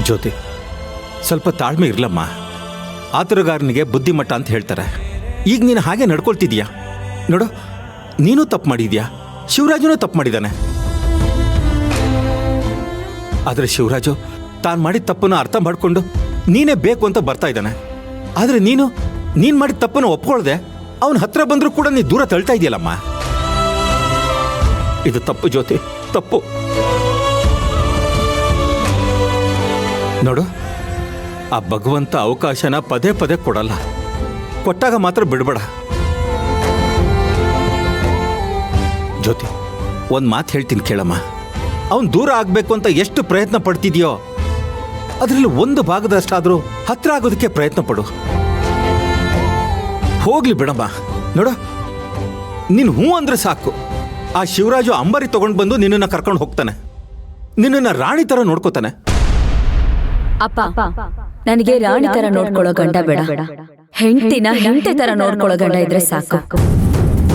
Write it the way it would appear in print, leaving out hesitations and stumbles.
ಜ್ಯೋತಿ, ಸ್ವಲ್ಪ ತಾಳ್ಮೆ ಇರ್ಲಮ್ಮ. ಆತುರಗಾರನಿಗೆ ಬುದ್ಧಿಮಟ್ಟ ಅಂತ ಹೇಳ್ತಾರೆ. ಈಗ ನೀನು ಹಾಗೆ ನಡ್ಕೊಳ್ತಿದೀಯಾ ನೋಡು. ನೀನು ತಪ್ಪು ಮಾಡಿದ್ಯಾ, ಶಿವರಾಜನೂ ತಪ್ಪು ಮಾಡಿದ್ದಾನೆ. ಆದರೆ ಶಿವರಾಜು ತಾನು ಮಾಡಿದ ತಪ್ಪನ್ನು ಅರ್ಥ ಮಾಡಿಕೊಂಡು ನೀನೇ ಬೇಕು ಅಂತ ಬರ್ತಾ ಇದ್ದಾನೆ. ಆದರೆ ನೀನು ಮಾಡಿದ ತಪ್ಪನ್ನು ಒಪ್ಕೊಳ್ದೆ ಅವನ ಹತ್ರ ಬಂದರೂ ಕೂಡ ನೀ ದೂರ ತಳ್ತಾ ಇದೆಯಲ್ಲಮ್ಮ. ಇದು ತಪ್ಪು ಜ್ಯೋತಿ, ತಪ್ಪು. ನೋಡು, ಆ ಭಗವಂತ ಅವಕಾಶನ ಪದೇ ಪದೇ ಕೊಡಲ್ಲ. ಕೊಟ್ಟಾಗ ಮಾತ್ರ ಬಿಡಬೇಡ. ಜ್ಯೋತಿ, ಒಂದು ಮಾತು ಹೇಳ್ತೀನಿ ಕೇಳಮ್ಮ. ಅವನು ದೂರ ಆಗಬೇಕು ಅಂತ ಎಷ್ಟು ಪ್ರಯತ್ನ ಪಡ್ತಿದ್ಯೋ ಅದರಲ್ಲಿ ಒಂದು ಭಾಗದಷ್ಟಾದರೂ ಹತ್ರ ಆಗೋದಕ್ಕೆ ಪ್ರಯತ್ನ ಪಡು. ಹೋಗ್ಲಿ ಬಿಡಮ್ಮ. ನೋಡು, ನೀನು ಹ್ಞೂ ಅಂದ್ರೆ ಸಾಕು, ಆ ಶಿವರಾಜು ಅಂಬಾರಿ ತಗೊಂಡು ಬಂದು ನಿನ್ನನ್ನು ಕರ್ಕೊಂಡು ಹೋಗ್ತಾನೆ. ನಿನ್ನನ್ನು ರಾಣಿ ಥರ ನೋಡ್ಕೋತಾನೆ. ಅಪ್ಪ, ನನಗೆ ರಾಣಿ ತರ ನೋಡ್ಕೊಳ್ಳೋ ಗಂಡ ಬೇಡ. ಹೆಂಡತಿನ ಹೆಂಡತಿ ತರ ನೋಡ್ಕೊಳ್ಳೋ ಗಂಡ ಇದ್ರೆ ಸಾಕು.